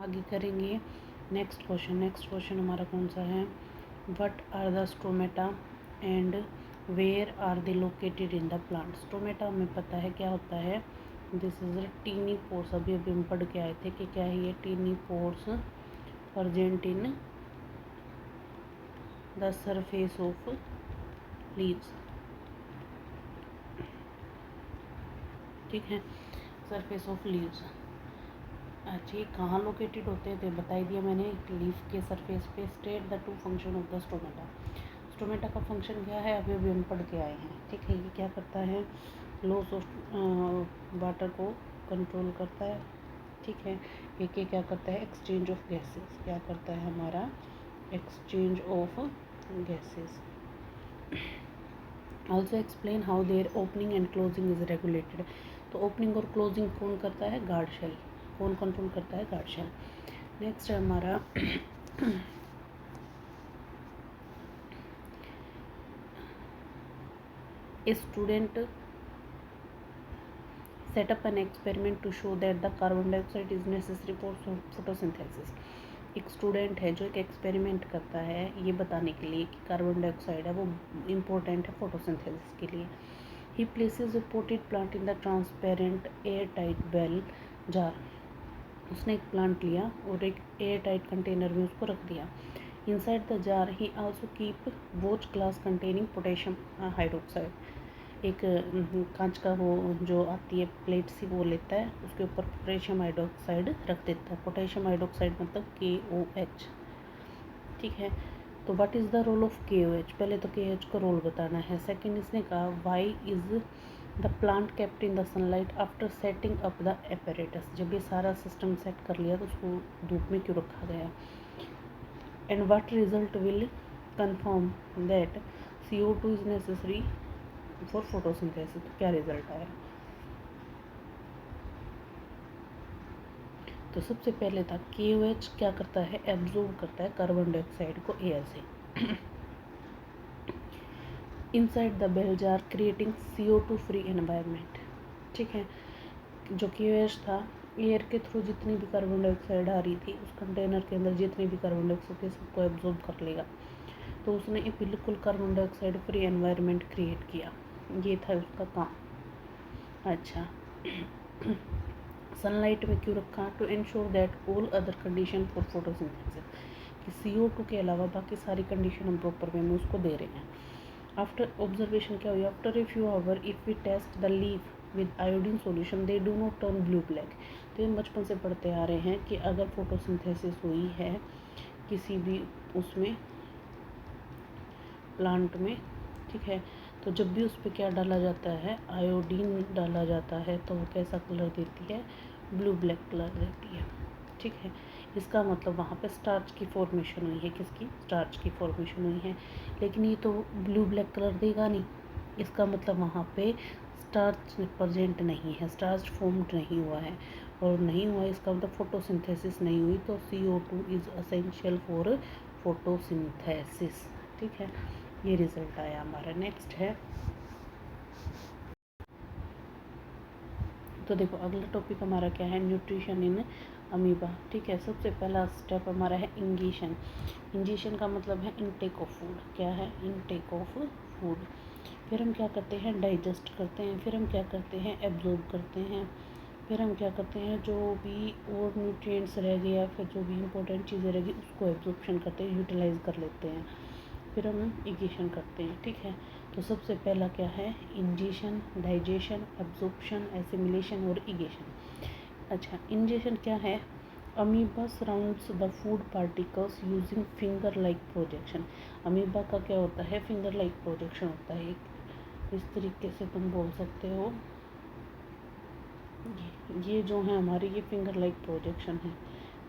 आगे करेंगे next question हमारा कौन सा है, what are the stomata and where are they located in the plant. Stomata हमें पता है क्या होता है, this is a tiny pores, अभी हम पढ़ के आए थे कि क्या है ये tiny pores present in the surface of leaves. ठीक है, सरफेस ऑफ लीव्स। अच्छा, ये कहाँ लोकेटेड होते हैं तो बता दिया मैंने, लीफ के सरफेस पे। State the two function of the stomata. Stomata का फंक्शन क्या है अभी हम पढ़ के आए हैं। ठीक है, ये क्या करता है, लॉस ऑफ वाटर को कंट्रोल करता है। ठीक है, ये क्या करता है, एक्सचेंज ऑफ गैसेस, क्या करता है हमारा, exchange of gases. Also explain how there opening and closing is regulated. तो ओपनिंग और क्लोजिंग कौन करता है, गार्ड शेल। कौन कंट्रोल करता है, गार्ड शेल। नेक्स्ट है हमारा student set up an experiment to show that the carbon dioxide is necessary for photosynthesis। एक स्टूडेंट है जो एक एक्सपेरिमेंट करता है ये बताने के लिए कि कार्बन डाइऑक्साइड है वो इम्पोर्टेंट है फोटोसिंथेसिस के लिए। He places a potted plant in the transparent air tight bell jar. उसने एक प्लांट लिया और एक एयर टाइट कंटेनर में उसको रख दिया। Inside the jar he also keep watch glass containing potassium hydroxide. एक कांच का वो जो आती है प्लेट सी वो लेता है, उसके ऊपर पोटेशियम हाइड्रोक्साइड रख देता है। पोटेशियम हाइड्रोक्साइड मतलब KOH। ठीक है, तो what is the role of KOH, पहले तो KOH का रोल बताना है। सेकंड इसने कहा why is the plant kept in the sunlight after setting up the apparatus. जब ये सारा सिस्टम सेट कर लिया तो उसको धूप में क्यों रखा गया। And what result will confirm that CO2 is necessary for photosynthesis. तो क्या रिजल्ट आया, तो सबसे पहले था KOH क्या करता है, एब्जॉर्ब करता है कार्बन डाइऑक्साइड को एयर से inside the bell jar creating CO2 free environment. ठीक है, जो KOH था एयर के थ्रू जितनी भी कार्बन डाइऑक्साइड आ रही थी उस कंटेनर के अंदर जितनी भी कार्बन डाइऑक्साइड थी सबको एब्जॉर्ब कर लेगा। तो उसने एक बिल्कुल carbon dioxide free environment create किया, ये था उसका काम। अच्छा सनलाइट में क्यों रखा, to ensure that all other condition for photosynthesis, कि CO2 के अलावा बाकी सारी कंडीशन हम प्रॉपर वे में उसको दे रहे हैं। आफ्टर ऑब्जर्वेशन क्या हुई, after a few hour if we test the leaf with iodine solution they do not turn blue black. तो हम बचपन से पढ़ते आ रहे हैं कि अगर फोटोसिंथेसिस हुई है किसी भी उसमें प्लांट में, ठीक है, तो जब भी उस पर क्या डाला जाता है, आयोडीन डाला जाता है, तो वो कैसा कलर देती है, ब्लू ब्लैक कलर देती है। ठीक है, इसका मतलब वहाँ पे स्टार्च की फॉर्मेशन हुई है, किसकी, स्टार्च की फॉर्मेशन हुई है। लेकिन ये तो ब्लू ब्लैक कलर देगा नहीं, इसका मतलब वहाँ पे स्टार्च प्रेजेंट नहीं है, स्टार्च फॉर्म्ड नहीं हुआ है, और नहीं हुआ इसका मतलब फोटोसिंथेसिस नहीं हुई। तो CO2 is essential for photosynthesis. ठीक है, ये रिजल्ट आया हमारा। नेक्स्ट है, तो देखो अगला टॉपिक हमारा क्या है, न्यूट्रिशन इन अमीबा। ठीक है, सबसे पहला स्टेप हमारा है इंजेशन। इंजेशन का मतलब है इनटेक ऑफ फूड। क्या है, इनटेक ऑफ फूड। फिर हम क्या करते हैं, डाइजेस्ट करते हैं। फिर हम क्या करते हैं, एब्जॉर्ब करते हैं। फिर हम क्या करते हैं, जो भी और न्यूट्रिएंट्स रह गए या फिर जो भी इंपॉर्टेंट चीज़ें रह गई उसको एब्जॉर्प्शन करते हैं, यूटिलाइज कर लेते हैं। फिर हम इगेशन करते हैं। ठीक है, तो सबसे पहला क्या है, इंजेशन, डाइजेशन, एब्जॉर्प्शन, एसिमिलेशन और इगेशन। अच्छा, इंजेशन क्या है, amoeba surrounds the food particles using finger like projection. Amoeba का क्या होता है, फिंगर लाइक प्रोजेक्शन होता है, एक इस तरीके से तुम बोल सकते हो। ये जो है हमारी ये फिंगर लाइक प्रोजेक्शन है।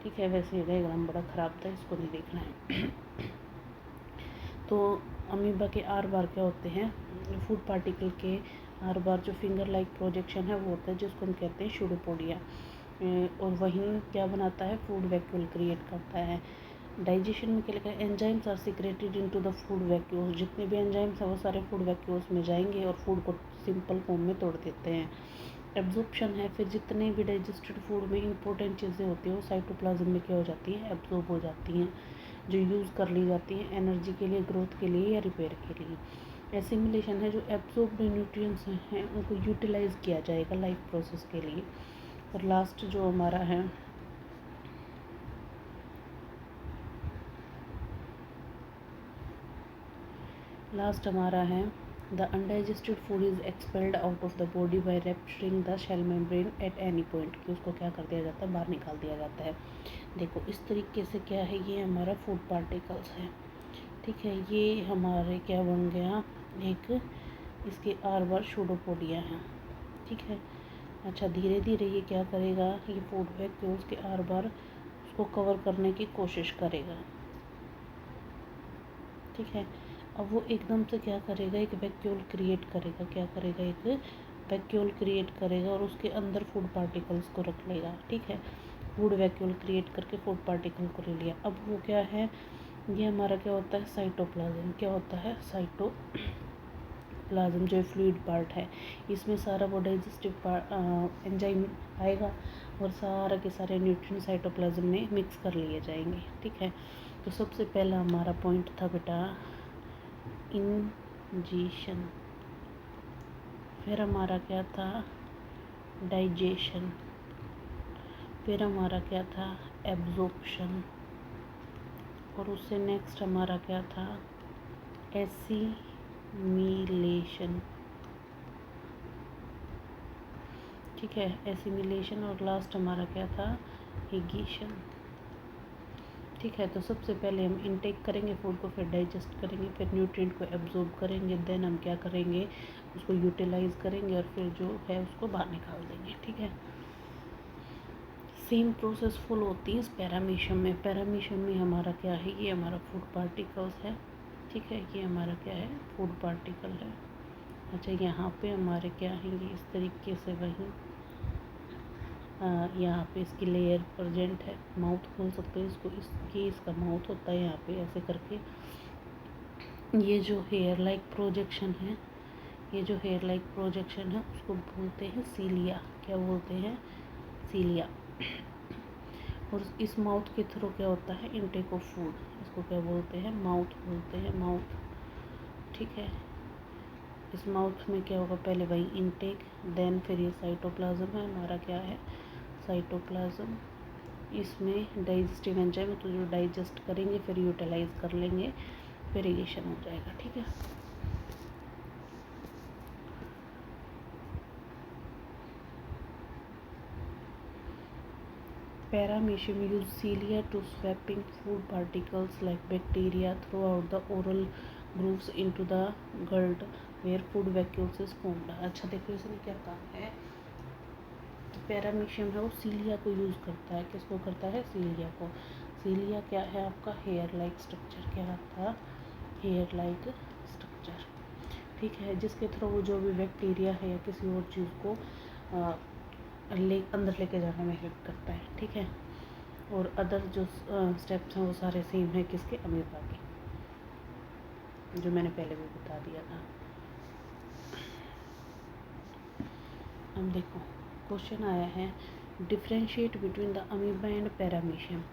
ठीक है, वैसे ये डायग्राम बड़ा ख़राब था, इसको नहीं देखना है। तो अमीबा के आर बार क्या होते हैं, फूड पार्टिकल के आर बार जो फिंगर लाइक प्रोजेक्शन है वो होता है, जिसको हम कहते हैं शूडोपोडिया। और वहीं क्या बनाता है, फूड वैक्यूल क्रिएट करता है। डाइजेशन में क्या लिखा है, enzymes are secreted into the food vacuoles. जितने भी एंजाइम्स हैं वो सारे फूड वैक्यूल्स में जाएंगे और फूड को सिंपल फॉर्म में तोड़ देते हैं। एब्जॉर्प्शन है, फिर जितने भी डाइजेस्टेड फूड में इंपॉर्टेंट चीज़ें होती हैं वो साइटोप्लाज्म में क्या हो जाती हैं, एब्जॉर्ब हो जाती हैं, जो यूज़ कर ली जाती हैं एनर्जी के लिए, ग्रोथ के लिए या रिपेयर के लिए। एसिमिलेशन है, जो एब्जॉर्ब्ड न्यूट्रिएंट्स हैं उनको यूटिलाइज किया जाएगा लाइफ प्रोसेस के लिए। और लास्ट जो हमारा है the undigested food is expelled out of the body by rupturing the cell membrane at any point, कि उसको क्या कर दिया जाता है, बाहर निकाल दिया जाता है। देखो इस तरीके से क्या है, ये हमारा फूड पार्टिकल्स है, ठीक है। ये हमारे क्या बन गया, एक इसके आर बार शूडोपोडिया हैं, ठीक है। अच्छा, धीरे धीरे ये क्या करेगा, ये फूड वैक्यूल्स के आर बार उसको कवर करने की कोशिश करेगा, ठीक है। अब वो एकदम से क्या करेगा, एक वैक्यूल क्रिएट करेगा, क्या करेगा, एक वैक्यूल क्रिएट करेगा और उसके अंदर फूड पार्टिकल्स को रख लेगा, ठीक है। फूड वैक्यूल क्रिएट करके फूड पार्टिकल को ले लिया। अब वो क्या है, ये हमारा क्या होता है, साइटोप्लाज्म। क्या होता है, साइटोप्लाज्म जो फ्लूइड पार्ट है, इसमें सारा वो डाइजेस्टिव एंजाइम आएगा और सारा के सारे न्यूट्रिएंट साइटोप्लाज्म में मिक्स कर लिए जाएंगे, ठीक है। तो सबसे पहला हमारा पॉइंट था बेटा इंजीशन, फिर हमारा क्या था, डाइजेशन, फिर हमारा क्या था, एब्जॉर्प्शन, और उससे नेक्स्ट हमारा क्या था, एसिमिलेशन, ठीक है, एसिमिलेशन, और लास्ट हमारा क्या था, इगीशन, ठीक है। तो सबसे पहले हम इनटेक करेंगे फूड को, फिर डाइजेस्ट करेंगे, फिर न्यूट्रिएंट को एब्जॉर्ब करेंगे, देन हम क्या करेंगे, उसको यूटिलाइज करेंगे और फिर जो है उसको बाहर निकाल देंगे, ठीक है। सेम प्रोसेस फुल होती है इस पैरामीशियम में। पैरामीशियम में हमारा क्या है, ये हमारा फूड पार्टिकल्स है, ठीक है। ये हमारा क्या है, फूड पार्टिकल है। अच्छा, यहाँ पे हमारे क्या है, ये इस तरीके से वही यहाँ पे इसकी लेयर प्रेजेंट है, माउथ खोल सकते हैं इसको, इसका माउथ होता है यहाँ पे ऐसे करके। ये जो हेयर लाइक प्रोजेक्शन है, ये जो हेयर लाइक प्रोजेक्शन है उसको बोलते हैं सीलिया। क्या बोलते हैं, सीलिया। और इस माउथ के थ्रू क्या होता है, इनटेक ऑफ फूड, इसको क्या बोलते हैं, माउथ बोलते हैं, माउथ, ठीक है। इस माउथ में क्या होगा, पहले वही इनटेक, देन फिर ये साइटोप्लाज्म है हमारा, क्या है, साइटोप्लाज्म। इसमें डाइजेस्टिव एंजाइम तो जो डाइजेस्ट करेंगे, फिर यूटिलाइज कर लेंगे, फिर इरिगेशन हो जाएगा, ठीक है। Paramecium use cilia to sweeping food particles like bacteria throughout the oral grooves into the gut where food vacuoles is formed। अच्छा देखो इसमें क्या काम है, तो पैरामीशियम है वो सीलिया को यूज़ करता है, किसको करता है, सीलिया को। सीलिया क्या है आपका, हेयर लाइक स्ट्रक्चर, क्या था, हेयर लाइक स्ट्रक्चर, ठीक है, जिसके थ्रू वो जो भी बैक्टीरिया है या किसी और चीज़ को अंदर लेके जाने में हेल्प करता है, ठीक है। और अदर जो स्टेप्स हैं वो सारे सेम है किसके, अमीबा के, जो मैंने पहले भी बता दिया था। अब देखो क्वेश्चन आया है, differentiate between the amoeba and paramecium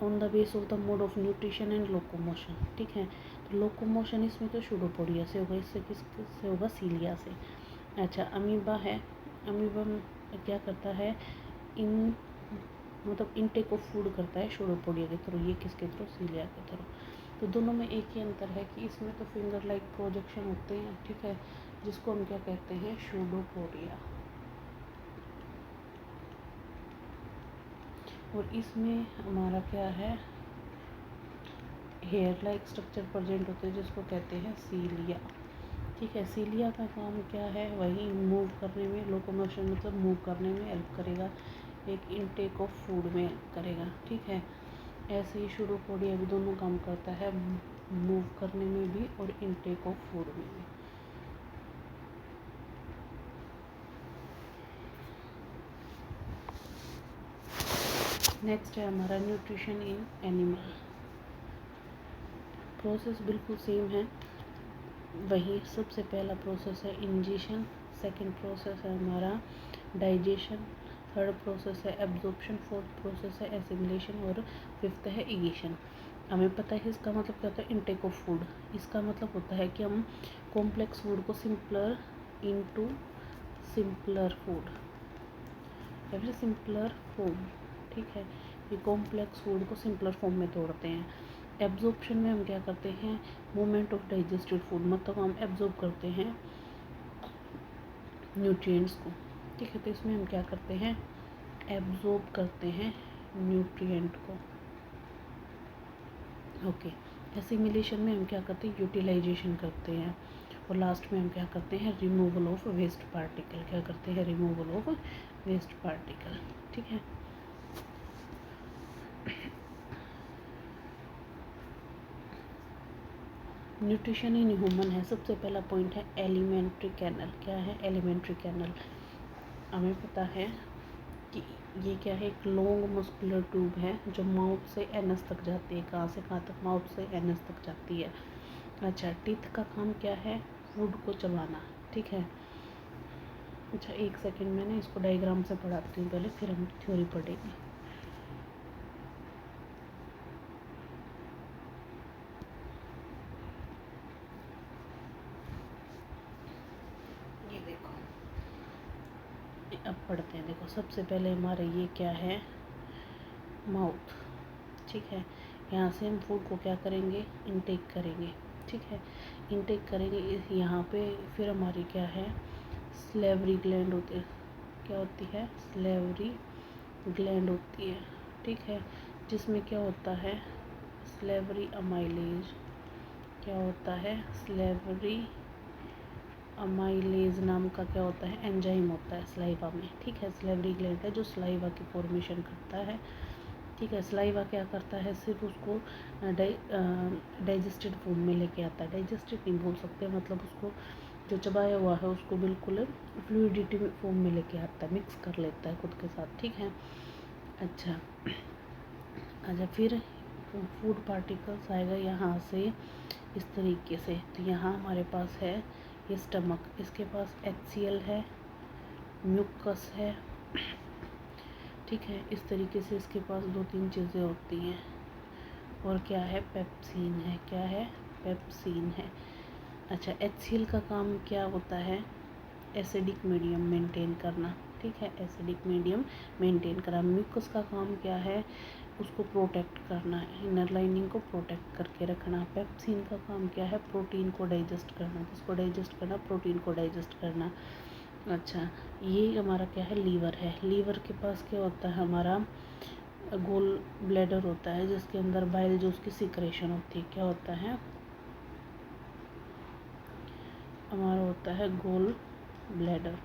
on the base of the mode of nutrition and locomotion, ठीक है। तो लोकोमोशन इसमें तो शूडोपोडिया से होगा, इससे किससे होगा, सीलिया से। अच्छा, अमीबा है, अमीबा क्या करता है, मतलब इनटेक ऑफ फूड करता है शूडोपोडिया के थ्रू, ये किसके थ्रू, सीलिया के थ्रू। तो दोनों में एक ही अंतर है कि इसमें तो फिंगर लाइक प्रोजेक्शन होते हैं, ठीक है, जिसको हम क्या कहते हैं, शूडोपोडिया। और इसमें हमारा क्या है, हेयर लाइक स्ट्रक्चर प्रेजेंट होते हैं, जिसको कहते हैं सीलिया, ठीक है। सीलिया का काम क्या है, वही मूव करने में, लोकोमोशन मतलब मूव करने में हेल्प करेगा, एक इनटेक ऑफ फूड में हेल्प करेगा, ठीक है। ऐसे ही शूडोपोडिया भी दोनों काम करता है, मूव करने में भी और इनटेक ऑफ फूड में भी। नेक्स्ट है हमारा न्यूट्रिशन इन एनिमल। प्रोसेस बिल्कुल सेम है, वही सबसे पहला प्रोसेस है इंजेशन, सेकंड प्रोसेस है हमारा डाइजेशन, थर्ड प्रोसेस है एब्जॉर्प्शन, फोर्थ प्रोसेस है एसिमिलेशन और फिफ्थ है इगेशन। हमें पता है इसका मतलब क्या होता है, इनटेक ऑफ फूड। इसका मतलब होता है कि हम कॉम्प्लेक्स फूड को सिंपलर इनटू सिंपलर फूड या फिर सिंपलर फूड, ठीक है। ये कॉम्प्लेक्स फूड को सिंपलर फॉर्म में तोड़ते हैं। एब्जॉर्प्शन में हम क्या करते हैं, मूवमेंट ऑफ डाइजेस्टेड फूड, मतलब हम एब्जॉर्ब करते हैं न्यूट्रिएंट्स को, ठीक है। तो इसमें हम क्या करते हैं, एब्जॉर्ब करते हैं न्यूट्रिएंट को, ओके। एसिमिलेशन में हम क्या करते हैं, यूटिलाइजेशन करते हैं। और लास्ट में हम क्या करते हैं, रिमूवल ऑफ वेस्ट पार्टिकल, क्या करते हैं, रिमूवल ऑफ वेस्ट पार्टिकल, ठीक है। न्यूट्रिशन इन ह्यूमन है, सबसे पहला पॉइंट है एलिमेंट्री कैनल। क्या है, एलिमेंट्री कैनल। हमें पता है कि ये क्या है, एक लॉन्ग मस्कुलर ट्यूब है जो माउथ से एनस तक जाती है। कहाँ से कहाँ तक, माउथ से एनस तक जाती है। अच्छा, टीथ का काम क्या है, फूड को चबाना, ठीक है। अच्छा, एक सेकंड में ना इसको डायग्राम से पढ़ाती हूँ पहले, फिर हम थ्योरी पढ़ेंगे। ये देखो, अब पढ़ते हैं। देखो, सबसे पहले हमारे ये क्या है, माउथ, ठीक है। यहाँ से हम फूड को क्या करेंगे, इनटेक करेंगे, ठीक है। इनटेक करेंगे यहाँ पे, फिर हमारी क्या है, स्लेवरी ग्लैंड होती है। क्या होती है, स्लेवरी ग्लैंड होती है, ठीक है। जिसमें क्या होता है, स्लेवरी अमाइलेज। क्या होता है, स्लेवरी अमाइलेज नाम का क्या होता है, एंजाइम होता है स्लाइवा में, ठीक है। स्लेवरी ग्लैंड है जो स्लाइवा की फॉर्मेशन करता है, ठीक है। स्लाइवा क्या करता है, सिर्फ उसको डाइजेस्टेड फूड में लेके आता है। डाइजेस्टेड नहीं बोल सकते, मतलब उसको जो चबाया हुआ है उसको बिल्कुल फ्लूइडिटी फॉर्म में लेके आता है, मिक्स कर लेता है खुद के साथ, ठीक है। अच्छा, फिर फूड पार्टिकल्स आएगा यहाँ से इस तरीके से। तो यहाँ हमारे पास है ये स्टमक, इसके पास HCl है, म्यूकस है, ठीक है। इस तरीके से इसके पास 2-3 चीज़ें होती हैं। और क्या है, पेप्सिन है। क्या है, पेप्सिन है। अच्छा, HCl का काम क्या होता है, एसिडिक मीडियम मेंटेन करना, ठीक है। एसिडिक मीडियम मेंटेन करना। म्यूकस का काम क्या है, उसको प्रोटेक्ट करना, इनर लाइनिंग को प्रोटेक्ट करके रखना। पेप्सिन का काम क्या है, प्रोटीन को डाइजेस्ट करना। किसको डाइजेस्ट करना, प्रोटीन को डाइजेस्ट करना। अच्छा, ये हमारा क्या है, लीवर है। लीवर के पास क्या होता है, हमारा गोल ब्लैडर होता है जिसके अंदर बाइल जूस की सिक्रेशन होती है। क्या होता है, हमारा होता है गोल ब्लैडर,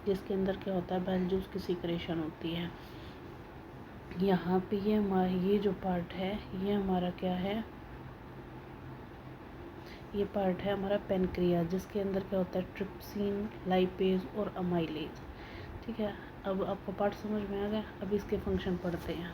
जिसके अंदर क्या होता है, बाइल जूस की सिक्रेशन होती है। यहाँ पे ये हमारा ये जो पार्ट है, ये हमारा क्या है, ये पार्ट है हमारा पेनक्रियास, जिसके अंदर क्या होता है, ट्रिप्सिन, लाइपेज और अमाइलेज, ठीक है। अब आपको पार्ट समझ में आ गया। अब इसके फंक्शन पढ़ते हैं।